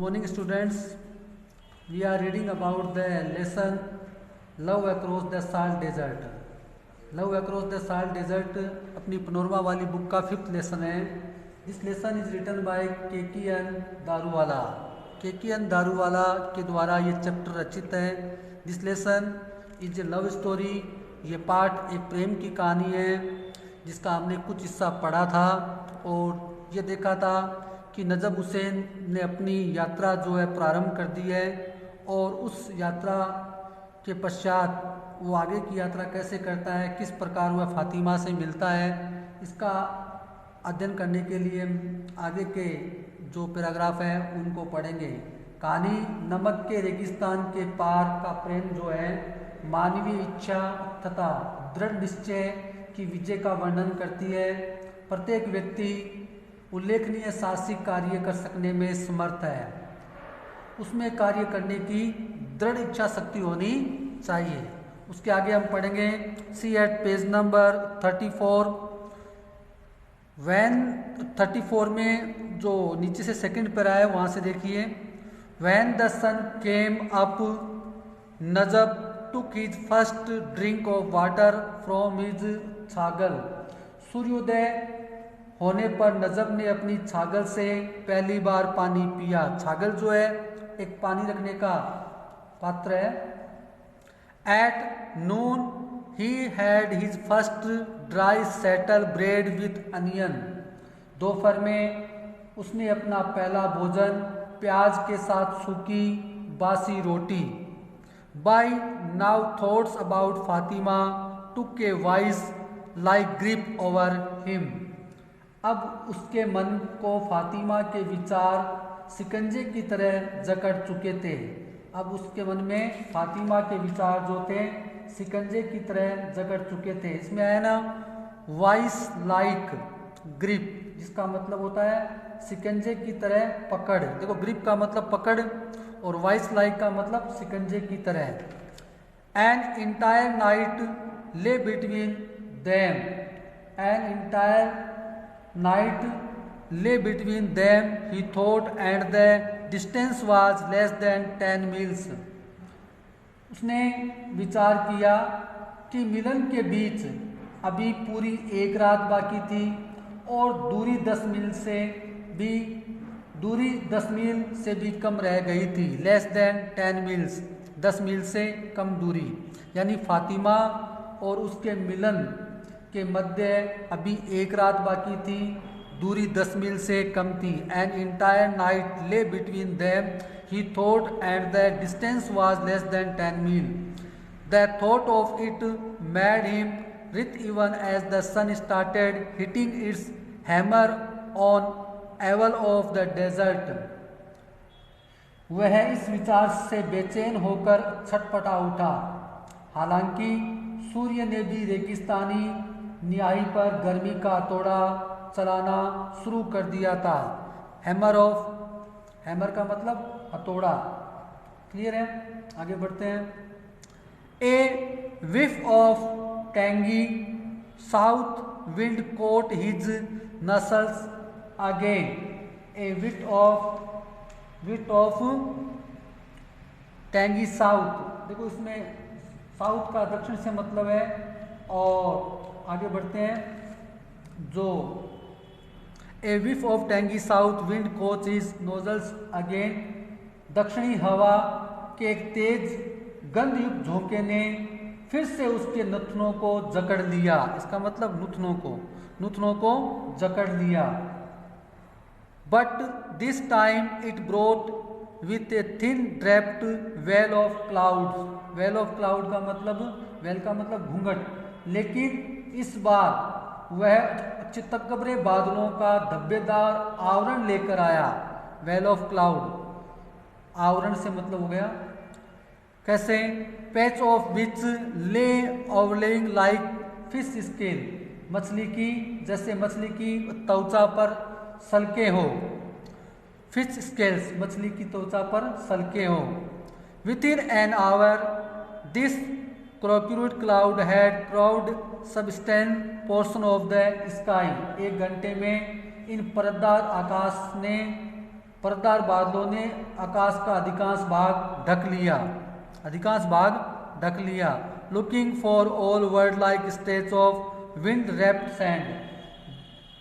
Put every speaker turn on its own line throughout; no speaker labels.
Morning students, we are reading about the lesson Love Across the Salt Desert. Love Across the Salt Desert अपनी Panorama वाली book का 5th lesson है. This lesson is written by K N. Daruwalla. K N. Daruwalla के द्वारा ये chapter रचित है. This lesson is a love story. ये पार्ट एक प्रेम की कहानी है जिसका हमने कुछ हिस्सा पढ़ा था और ये देखा था कि नजब हुसैन ने अपनी यात्रा जो है प्रारंभ कर दी है और उस यात्रा के पश्चात वो आगे की यात्रा कैसे करता है, किस प्रकार वह फातिमा से मिलता है, इसका अध्ययन करने के लिए आगे के जो पैराग्राफ है उनको पढ़ेंगे. कहानी नमक के रेगिस्तान के पार का प्रेम जो है मानवीय इच्छा तथा दृढ़ निश्चय की विजय का वर्णन करती है. प्रत्येक व्यक्ति उल्लेखनीय साहसिक कार्य कर सकने में समर्थ है. उसमें कार्य करने की दृढ़ इच्छा शक्ति होनी चाहिए. उसके आगे हम पढ़ेंगे. सी एट पेज नंबर 34. वैन 34 में जो नीचे से सेकंड पैरा है वहाँ से देखिए. When the sun came up Najab took his first drink of water from his छागल. सूर्योदय होने पर नजब ने अपनी छागल से पहली बार पानी पिया. छागल जो है एक पानी रखने का पात्र है. At noon he had his first dry settle bread with onion. दोपहर में उसने अपना पहला भोजन प्याज के साथ सूखी बासी रोटी. By now thoughts about Fatima took a vice like grip over him. अब उसके मन को फातिमा के विचार शिकंजे की तरह जकड़ चुके थे. अब उसके मन में फातिमा के विचार जो थे शिकंजे की तरह जकड़ चुके थे. इसमें है ना वाइस लाइक ग्रिप, जिसका मतलब होता है शिकंजे की तरह पकड़. देखो ग्रिप का मतलब पकड़ और वाइस लाइक का मतलब शिकंजे की तरह. N entire night lay between them. An entire night lay between them, he thought, and the distance was less than 10 miles. उसने विचार किया कि मिलन के बीच अभी पूरी एक रात बाकी थी और दूरी 10 मील से भी कम रह गई थी. लेस देन 10 मील्स, 10 मील से कम दूरी, यानी फातिमा और उसके मिलन के मध्य अभी एक रात बाकी थी, दूरी 10 मील से कम थी. An entire night lay between them, he thought, and the distance was less than 10 मील. The thought of it made him writhe even as the sun started hitting its hammer on anvil of the desert. वह इस विचार से बेचैन होकर छटपटा उठा. हालांकि सूर्य ने भी रेगिस्तानी न्याही पर गर्मी का हथौड़ा चलाना शुरू कर दिया था. हैमर का मतलब हथौड़ा. क्लियर है? आगे बढ़ते हैं. A whiff of tangy south wind caught his nostrils again. A whiff of tangy south. देखो इसमें साउथ का दक्षिण से मतलब है. और आगे बढ़ते हैं. जो a whiff of tangy south wind caught his nostrils again. दक्षिणी हवा के एक तेज गंधयुक्त झोंके ने फिर से उसके नथनों को जकड़ लिया. इसका मतलब नुथनों को जकड़ लिया. But this time it brought with a thin draped well of clouds. Well of cloud का मतलब घूंघट. लेकिन इस बार वह चित्तकबरे बादलों का धब्बेदार आवरण लेकर आया. वेल ऑफ क्लाउड, आवरण से मतलब हो गया कैसे? पैच ऑफ विच ले ओवरलेइंग लाइक फिश स्केल. जैसे मछली की त्वचा पर सलके हो. फिश स्केल्स, मछली की त्वचा पर सलके हो. Within an hour this क्रोक्यूरेट cloud had crowd substance portion of the sky. 1 घंटे में इन परतदार आकाश ने पर्दार बादलों ने आकाश का अधिकांश भाग ढक लिया। Looking for all world like states of wind wrapped sand,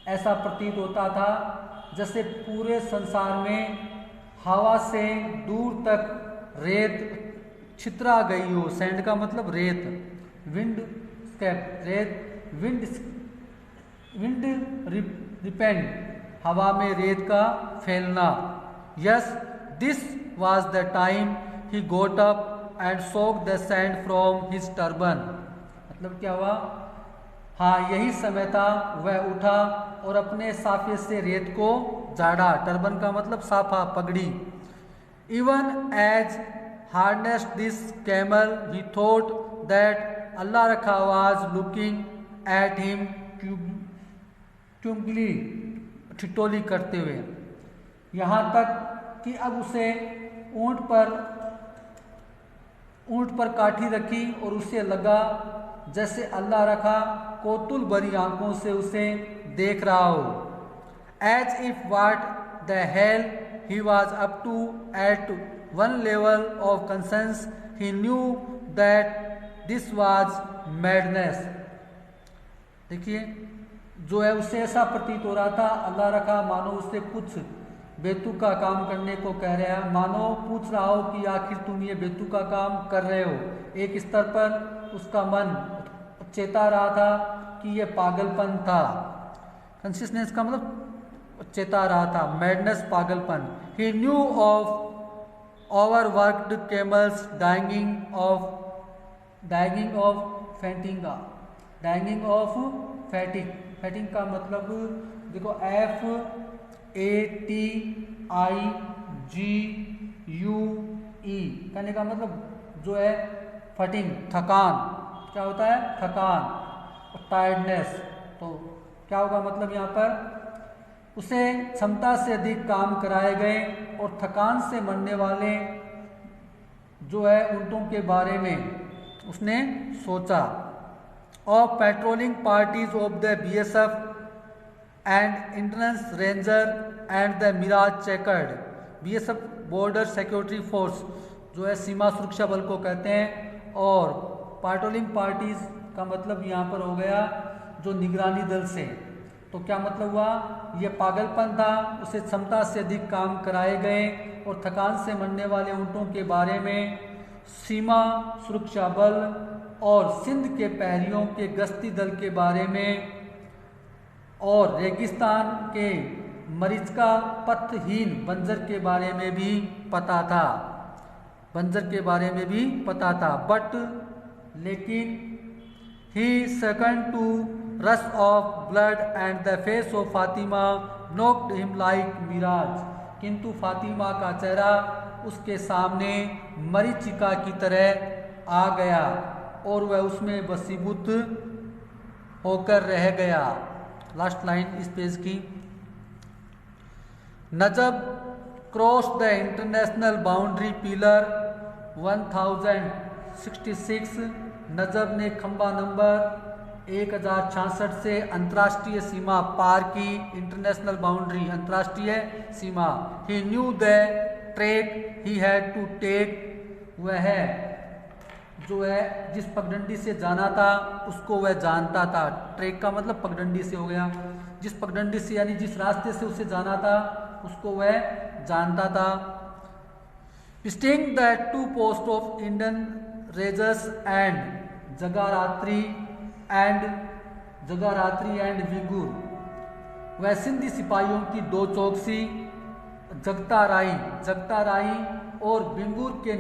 ऐसा प्रतीत होता था जैसे पूरे संसार में हवा से दूर तक रेत छितरा गई हो। सैंड का मतलब रेत, विंड स्केप रेत, विंड रिपेंड हवा में रेत का फैलना। Yes this was the time he goat up and soak the sand from his turban, मतलब क्या हुआ, हाँ यही समय था, वह उठा और अपने साफे से रेत को झाड़ा। टर्बन का मतलब साफा, पगड़ी। Even as harness this camel he thought that Allah Rakha was looking at him क्यूबली, ठिठोली करते हुए, यहाँ तक कि अब उसे ऊंट पर काठी रखी और उसे लगा जैसे अल्लाह रखा कौतूहल भरी आंखों से उसे देख रहा हो। As if what the hell he was up to at one level of conscience he knew that this was madness. देखिए जो है उससे ऐसा प्रतीत हो रहा था, अल्लाह रखा मानो उससे कुछ बेतुका काम करने को कह रहा है, मानो पूछ रहा हो कि आखिर तुम ये बेतुका काम कर रहे हो। एक स्तर पर उसका मन चेता रहा था कि ये पागलपन था। कंसिस्टेंस का मतलब चेता रहा था, मैडनेस पागलपन। ही new of overworked camels डाइंगिंग of फैटिंग का मतलब देखो FATIGUE कहने का मतलब जो है फटिंग, थकान, क्या होता है थकान और टायर्डनेस। तो क्या होगा मतलब यहाँ पर उसे क्षमता से अधिक काम कराए गए और थकान से मरने वाले जो है ऊँटों के बारे में उसने सोचा। Of patrolling parties of the BSF and intelligence ranger and the mirage chequered. BSF border security force जो है सीमा सुरक्षा बल को कहते हैं, और पेट्रोलिंग पार्टीज का मतलब यहाँ पर हो गया जो निगरानी दल से। तो क्या मतलब हुआ, ये पागलपन था, उसे क्षमता से अधिक काम कराए गए और थकान से मरने वाले ऊँटों के बारे में सीमा सुरक्षा बल और सिंध के पहरियों के गश्ती दल के बारे में और रेगिस्तान के मरीचिका पथहीन बंजर के बारे में भी पता था। बट लेकिन he second to rush of blood and the face of Fatima knocked him like mirage. किंतु फातिमा का चेहरा उसके सामने मरीचिका की तरह आ गया और वह उसमें वसीभूत होकर रह गया। लास्ट लाइन इस पेज की। Najab crossed the international boundary pillar 1066। Najab ने खंबा नंबर 1066 से अंतर्राष्ट्रीय सीमा पार की। इंटरनेशनल बाउंड्री अंतर्राष्ट्रीय सीमा। He knew the track he had to take. वह जो है जिस पगडंडी से जाना था उसको वह जानता था। ट्रैक का मतलब पगडंडी से हो गया, जिस पगडंडी से यानी जिस रास्ते से उसे जाना था उसको वह जानता था। Sting the two post of Indian rangers and जगारात्री एंड विगुर। वह सिंधी सिपाहियों की दो चौकसी जगता राई और बिंगूर के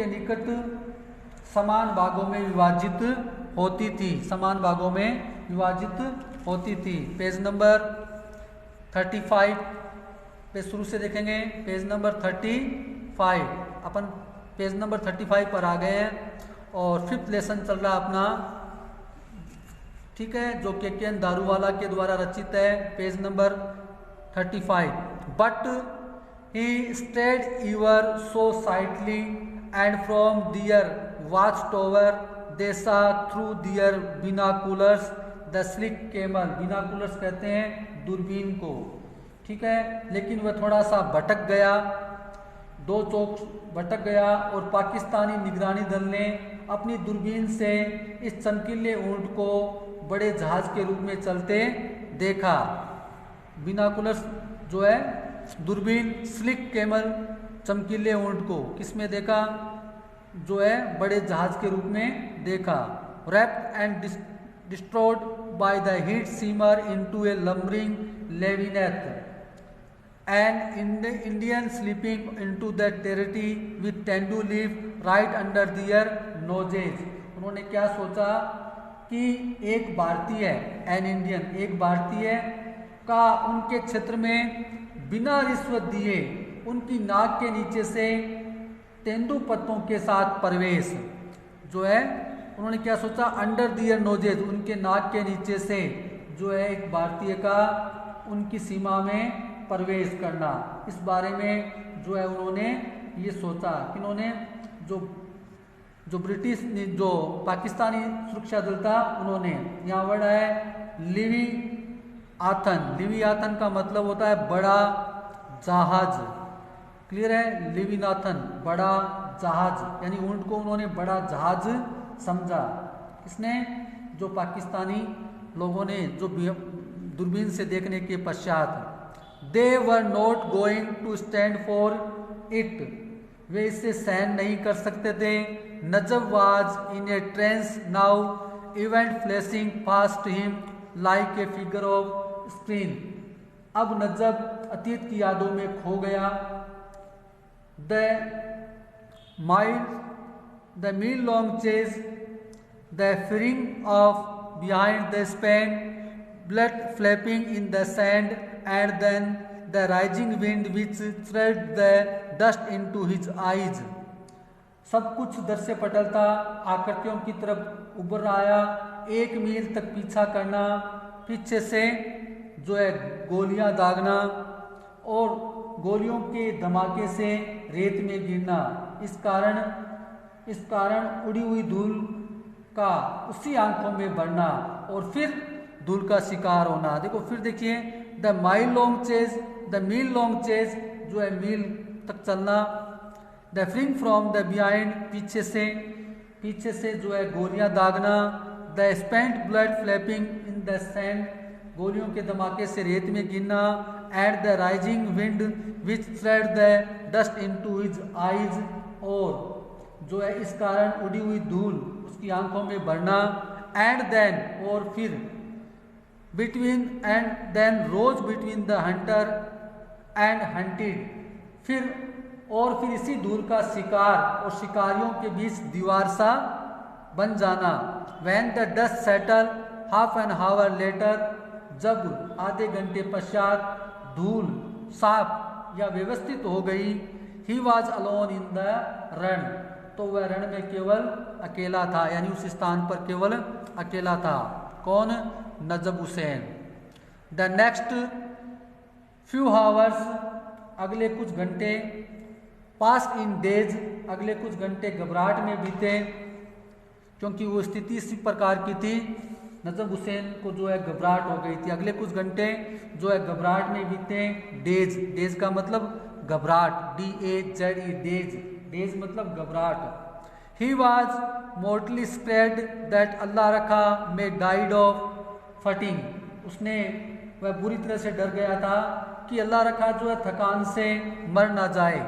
निकट समान भागों में विभाजित होती थी। पेज नंबर 35 पे शुरू से देखेंगे। पेज नंबर 35 अपन पेज नंबर 35 पर आ गए हैं और 5th लेसन चल रहा अपना, ठीक है, जो KKN दारूवाला के द्वारा रचित है। Page number 35। But he stayed ever so sightly and from their watchtower they saw through their binoculars the sleek camel। binoculars कहते हैं दूरबीन को। ठीक है, लेकिन वह थोड़ा सा भटक गया, 2 चौक भटक गया और पाकिस्तानी निगरानी दल ने अपनी दूरबीन से इस चमकीले ऊंट को बड़े जहाज के रूप में चलते देखा। बिनाकुलर्स जो है दूरबीन स्लिक कैमल चमकीले ऊंट को किस में देखा, जो है बड़े जहाज के रूप में देखा। Wrapped and destroyed by the heat shimmer into a lumbering लेविनेथ and Indian sleeping into the territory with tendu leaf right under their noses. उन्होंने क्या सोचा कि एक भारतीय, एन इंडियन, एक भारतीय का उनके क्षेत्र में बिना रिश्वत दिए उनकी नाक के नीचे से तेंदु पत्तों के साथ प्रवेश, जो है उन्होंने क्या सोचा, अंडर दियर नोजेज, उनके नाक के नीचे से जो है एक भारतीय का उनकी सीमा में प्रवेश करना। इस बारे में जो है उन्होंने ये सोचा कि उन्होंने जो ब्रिटिश जो पाकिस्तानी सुरक्षा दल था उन्होंने, यहाँ वर्ड है लिवी आथन। लिवी आथन का मतलब होता है बड़ा जहाज, क्लियर है, लिविनाथन बड़ा जहाज, यानी ऊंट को उन्होंने बड़ा जहाज समझा। किसने, जो पाकिस्तानी लोगों ने, जो दूरबीन से देखने के पश्चात। They were not going to stand for it, वे इससे सहन नहीं कर सकते थे। Najab was in a trance now event flashing fast him like a figure of screen. अब नजब अतीत की यादों में खो गया। The mile long chase, the fearing of behind the span, blood flapping in the sand, and then the rising wind which thread the dust into his eyes. सब कुछ दर से पटल था, आकृतियों की तरफ उभर आया। 1 मील तक पीछा करना, पीछे से जो है गोलियां दागना और गोलियों के धमाके से रेत में गिरना। इस कारण उड़ी हुई धूल का उसी आंखों में बढ़ना और फिर धूल का शिकार होना। देखो फिर देखिए, द मील लॉन्ग चेज जो है मील तक चलना। The firing from the behind, पीछे से जो है गोलियां दागना। The spent blood flapping in the sand, गोलियों के धमाके से रेत में गिरना। At the rising wind which thread the dust into his eyes, और जो है इस कारण उड़ी हुई धूल उसकी आंखों में भरना। एंड देन, और फिर then rose between the hunter and hunted, फिर इसी धूल का शिकार और शिकारियों के बीच दीवार सा बन जाना। When the dust settle half an hour later, जब आधे घंटे पश्चात धूल साफ या व्यवस्थित हो गई। He was alone in the run, तो वह रण में केवल अकेला था, यानी उस स्थान पर केवल अकेला था। कौन, Najab Hussain. The next few hours, अगले कुछ घंटे। पास इन डेज, अगले कुछ घंटे घबराहट में बीते, क्योंकि वो स्थिति इसी प्रकार की थी। नजब हुसैन को जो है घबराहट हो गई थी। अगले कुछ घंटे जो है घबराहट में बीते। डेज का मतलब घबराहट, DAZE, डेज मतलब घबराहट। He was मोर्टली spread that Allah रखा मे डाइड ऑफ फटिंग, उसने वह बुरी तरह से डर गया था कि अल्लाह रखा जो है थकान से मर ना जाए।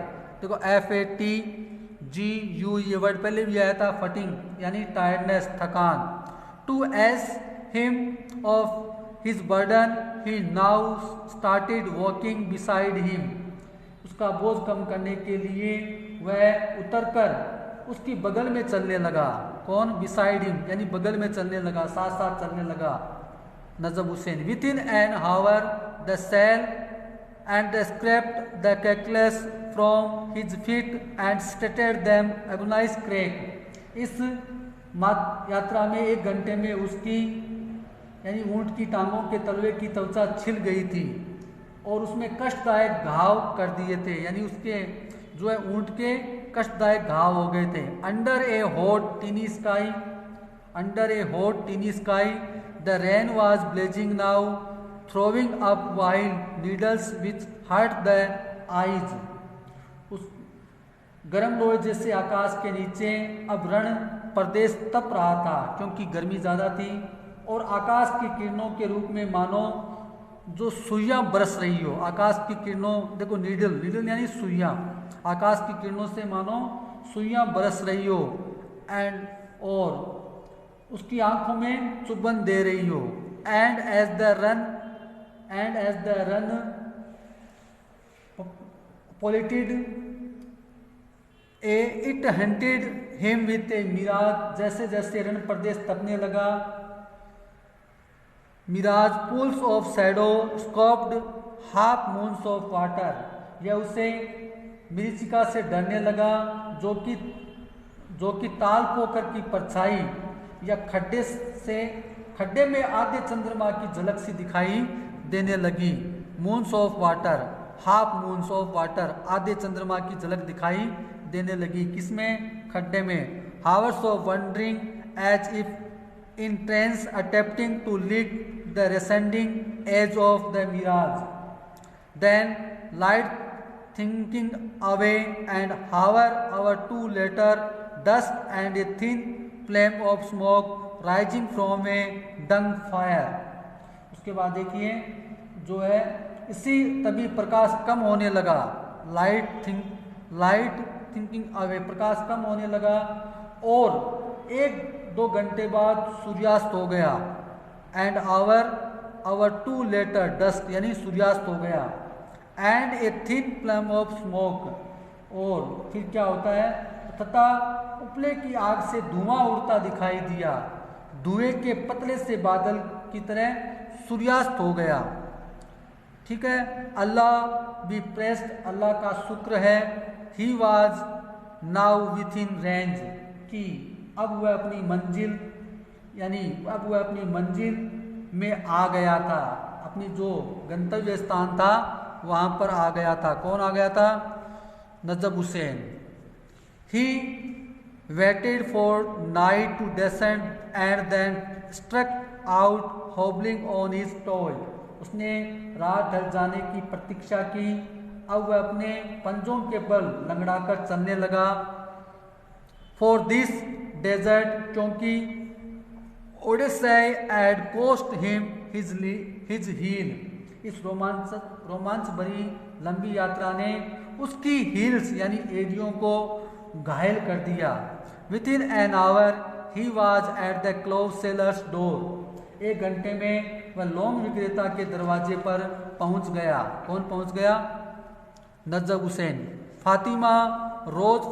देखो FATGU ये वर्ड पहले भी आया था, फटिंग यानी टायर्डनेस, थकान। To ease him of his burden he now started walking beside him, उसका बोझ कम करने के लिए वह उतरकर उसकी बगल में चलने लगा। कौन, बिसाइड हिम यानी बगल में चलने लगा, साथ साथ चलने लगा Najab Hussain. Within an hour the sell and the scraped the cackles from his feet and stated them agonize crack. इस यात्रा में 1 घंटे में उसकी यानी ऊंट की टांगों के तलवे की त्वचा छिल गई थी और उसमें कष्टदायक घाव कर दिए थे, यानी उसके जो है ऊंट के कष्टदायक घाव हो गए थे। Under a hot tinny sky the rain was blazing now throwing up wild needles which hurt the eyes. उस गर्म लोहे जैसे आकाश के नीचे अब रण प्रदेश तप रहा था क्योंकि गर्मी ज़्यादा थी और आकाश की किरणों के रूप में मानो जो सुइयाँ बरस रही हो। आकाश की किरणों, देखो नीडल, नीडल यानी सुइयाँ, आकाश की किरणों से मानो सुइयाँ बरस रही हो एंड और उसकी आंखों में चुभन दे रही हो। And as the Rann polluted it haunted him with a mirage, जैसे जैसे रण प्रदेश तपने लगा, mirage pools of shadow scooped half moons of water, यह उसे मरीचिका से डरने लगा जो कि ताल पोकर की परछाई या खड्डे में आधे चंद्रमा की झलक सी दिखाई देने लगी। Moons of water, half moons of water, आधे चंद्रमा की झलक दिखाई देने लगी। किसमें? खड्डे में। Hours of wandering as if in trance attempting to lead the receding edge of the mirage, then light thinking away and hour two later dust and a thin flame of smoke rising from a dung fire। उसके बाद देखिए जो है इसी तभी प्रकाश कम होने लगा, लाइट थिंकिंग अवे, प्रकाश कम होने लगा और 1-2 घंटे बाद सूर्यास्त हो गया। And hour two later dust यानी सूर्यास्त हो गया। And a thin flame of smoke, और फिर क्या होता है, तथा उपले की आग से धुआं उड़ता दिखाई दिया, धुएं के पतले से बादल की तरह सूर्यास्त हो गया। ठीक है, अल्लाह बी प्रेस्ड, अल्लाह का शुक्र है। He was now with in range, कि अब वह अपनी मंजिल यानी अब वह अपनी मंजिल में आ गया था, अपनी जो गंतव्य स्थान था वहाँ पर आ गया था। कौन आ गया था? Najab Hussain. He waited for night to descend and then struck out hobbling on his toy, उसने रात ढल जाने की प्रतीक्षा की, अब वह अपने पंजों के बल लंगड़ाकर चलने लगा। फॉर दिस डेजर्ट, क्योंकि odyssey had cost him his heel, इस रोमांच भरी लंबी यात्रा ने उसकी हील्स यानी एड़ियों को घायल कर दिया। With in an our he was at the clove sellers door, 1 घंटे में वह लौंग विक्रेता के दरवाजे पर पहुंच गया। कौन पहुंच गया? Najab Hussain. Fatima rose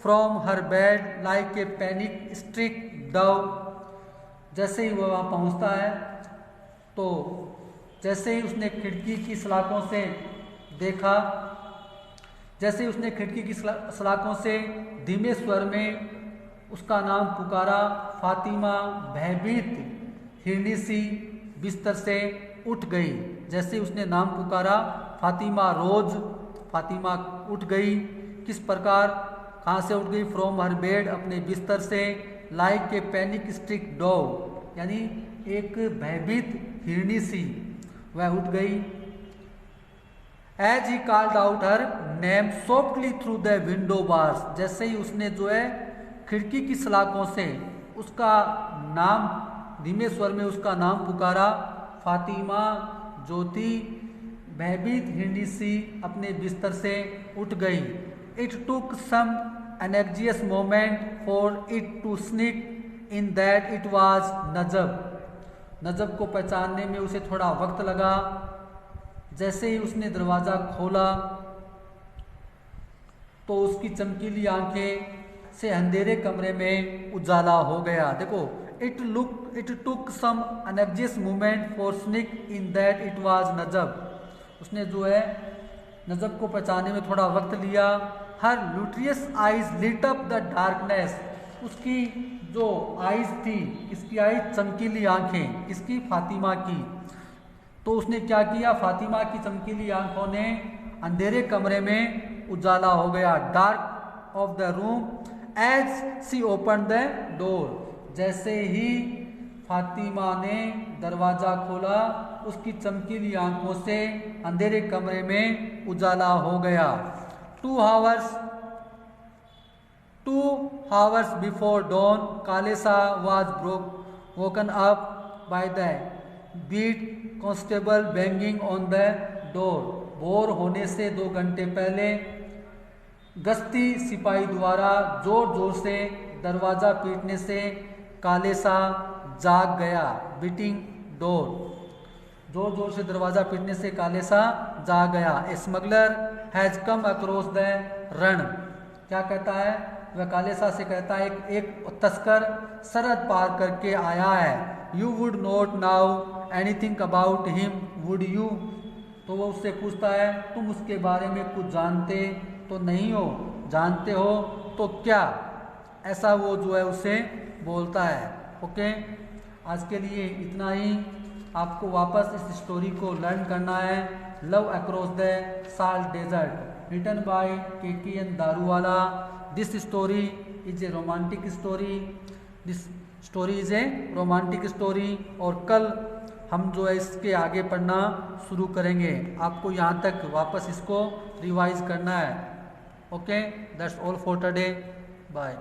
from her bed like a panic stricken dove, जैसे ही वह वहाँ पहुँचता है तो जैसे ही उसने खिड़की की सलाखों से देखा, जैसे ही उसने खिड़की की सलाखों से धीमे स्वर में उसका नाम पुकारा, फातिमा भयभीत हिरनी सी बिस्तर से उठ गई। जैसे ही उसने नाम पुकारा फातिमा उठ गई। किस प्रकार, कहाँ से उठ गई? फ्रॉम हर बेड, अपने बिस्तर से, like a panic stricken dog यानी एक भयभीत हिरनी सी वह उठ गई। As he called out her name softly through the window bars, जैसे ही उसने जो है खिड़की की सलाखों से उसका नाम धीमे स्वर में उसका नाम पुकारा, फातिमा ज्योति भयभीत हिरनी सी अपने बिस्तर से उठ गई। It took some energious moment for it to sink in that it was Najab को पहचानने में उसे थोड़ा वक्त लगा। जैसे ही उसने दरवाज़ा खोला तो उसकी चमकीली आंखें से अंधेरे कमरे में उजाला हो गया। देखो, it took some energious movement for sink in that it was Najab, उसने जो है नजब को पहचानने में थोड़ा वक्त लिया। Her lustrous eyes lit up the darkness, उसकी जो आइज थी, इसकी आइज चमकीली आंखें, इसकी फातिमा की, तो उसने क्या किया, फातिमा की चमकीली आंखों ने अंधेरे कमरे में उजाला हो गया। Dark of the room as she open the door, जैसे ही फातिमा ने दरवाज़ा खोला, उसकी चमकीली आंखों से अंधेरे कमरे में उजाला हो गया। 2 hours before dawn, Kalesa was woken up by the beat constable banging on the door. भोर होने से 2 घंटे पहले गश्ती सिपाही द्वारा जोर जोर से दरवाज़ा पीटने से कालेसा जाग गया। बीटिंग डोर, जोर जोर से दरवाज़ा पीटने से कालेसा जाग गया। A smuggler has come across the Rann, क्या कहता है वह कालेसा से कहता है एक तस्कर सरहद पार करके आया है। You would not now anything about him would you, तो वो उससे पूछता है तुम उसके बारे में कुछ जानते तो नहीं हो, जानते हो तो क्या, ऐसा वो जो है उसे बोलता है। ओके, आज के लिए इतना ही। आपको वापस इस स्टोरी को लर्न करना है। Love across the salt desert, written by KKN Daruwalla. This story is a romantic story, this story is a romantic story. और कल हम जो है इसके आगे पढ़ना शुरू करेंगे। आपको यहाँ तक वापस इसको रिवाइज करना है। Okay, that's all for today, bye.